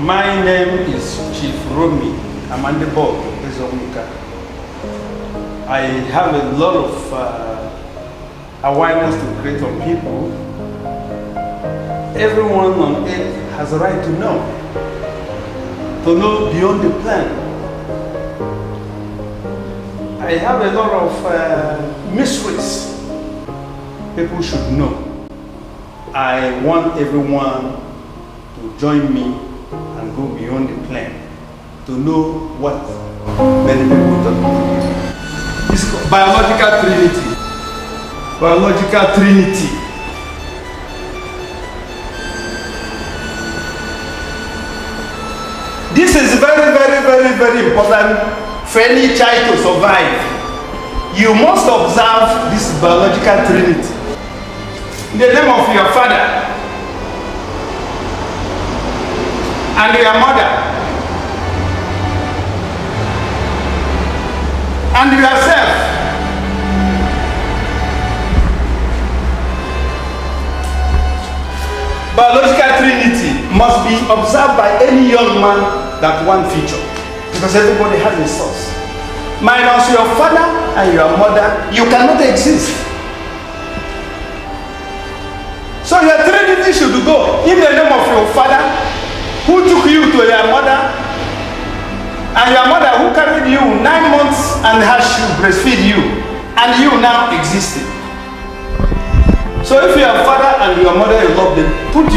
My name is Chief Romy Amandebo Ezomuka. I have a lot of awareness to create on people. Everyone on earth has a right to know beyond the plan. I have a lot of mysteries people should know. I want everyone to join me and go beyond the plan to know what many people don't know. It's called biological trinity. Biological trinity. This is very, very, very, very important for any child to survive. You must observe this biological trinity. In the name of your father and your mother and yourself. Biological trinity must be observed by any young man that one feature, because everybody has a source. Minus your father and your mother, you cannot exist. So your trinity should go in the name of your father, who took you to your mother, and your mother who carried you 9 months and has to breastfeed you, and you now existing. So if your father and your mother, you love them, put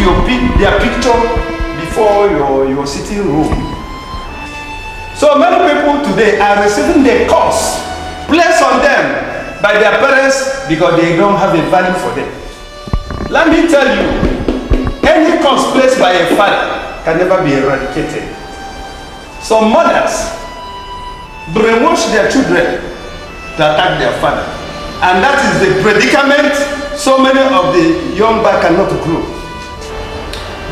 their picture before your sitting room. So many people today are receiving the curse placed on them by their parents because they don't have a value for them. Let me tell you, any curse placed by a father can never be eradicated. Some mothers brainwash their children to attack their father, and that is the predicament so many of the young boys cannot grow.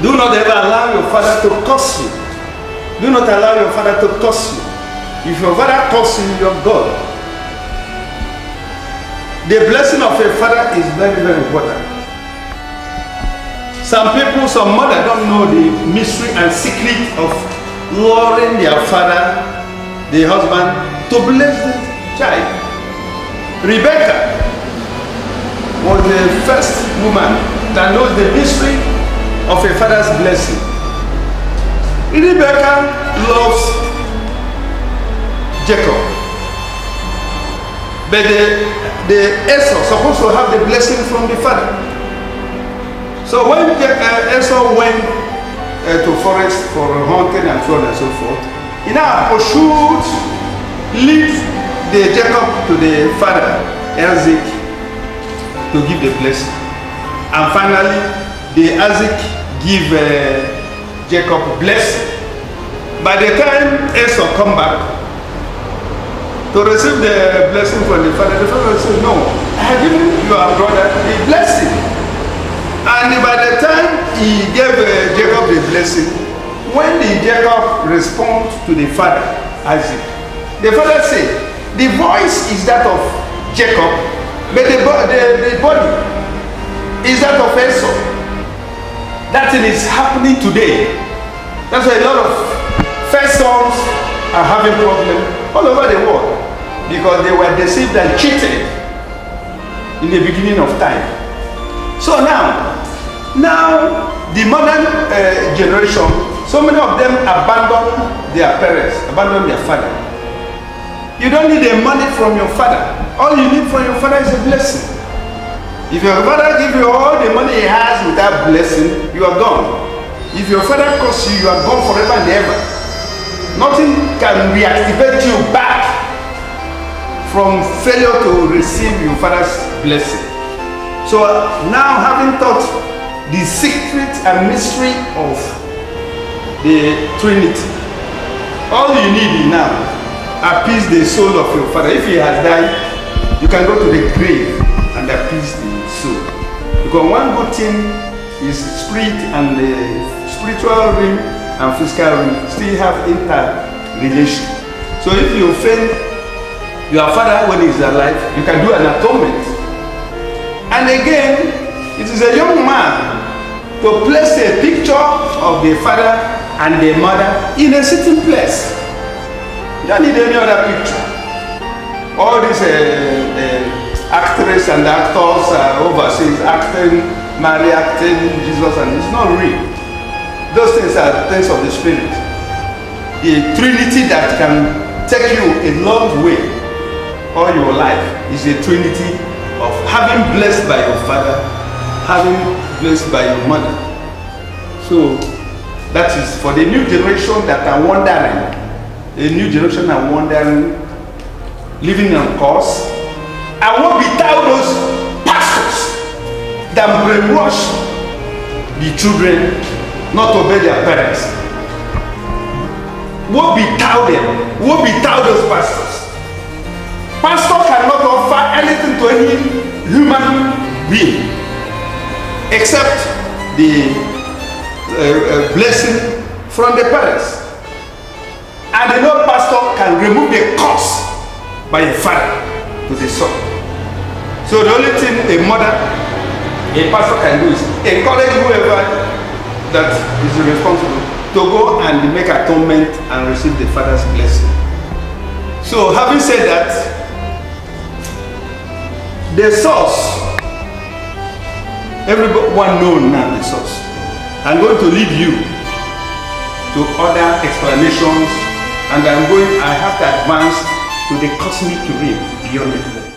Do not ever allow your father to curse you. Do not allow your father to curse you. If your father curses you, you are God. The blessing of a father is very, very important. Some people, some mothers don't know the mystery and secret of luring their father, the husband, to bless the child. Rebecca was the first woman that knows the mystery of a father's blessing. Rebecca loves Jacob, but the Esau supposed to have the blessing from the father. So when Esau went to forest for hunting and so on and so forth, he now pursued, lead the Jacob to the father, Isaac, to give the blessing. And finally, the Isaac give Jacob blessing. By the time Esau come back to receive the blessing from the father said, no, I have given your brother the blessing. And by the time he gave Jacob the blessing, when the Jacob responds to the father, Isaac, the father said, the voice is that of Jacob, but the body is that of Esau. That thing is happening today. That's why a lot of first sons are having problems all over the world, because they were deceived and cheated in the beginning of time. So now the modern generation, so many of them abandon their parents, abandon their father. You don't need the money from your father. All you need from your father is a blessing. If your father gives you all the money he has without blessing, you are gone. If your father curses you, you are gone forever and ever. Nothing can reactivate you back from failure to receive your father's blessing. So now, having taught the secret and mystery of the Trinity, all you need now, appease the soul of your father. If he has died, you can go to the grave and appease the soul. Because one good thing is spirit and the spiritual realm and physical realm still have interrelation. So if you offend your father when he is alive, you can do an atonement. And again, it is a young man to place a picture of the father and the mother in a certain place. You don't need any other picture. All these actresses and actors overseas acting, Mary acting, Jesus, and it's not real. Those things are things of the Spirit. The Trinity that can take you a long way all your life is a Trinity of having blessed by your father, having blessed by your mother. So that is for the new generation that are wondering, the new generation are wondering, living on course. I won't be tell those pastors that brainwash the children not to obey their parents. Won't be tell them, won't be tell those pastors. Pastor cannot offer anything to any human being except the blessing from the parents. And the no pastor can remove the curse by a father to the son. So the only thing a mother, a pastor can do is encourage whoever that is responsible to go and make atonement and receive the father's blessing. So having said that, the source, everyone knows now the source. I'm going to lead you to other explanations, and I have to advance to the cosmic realm beyond the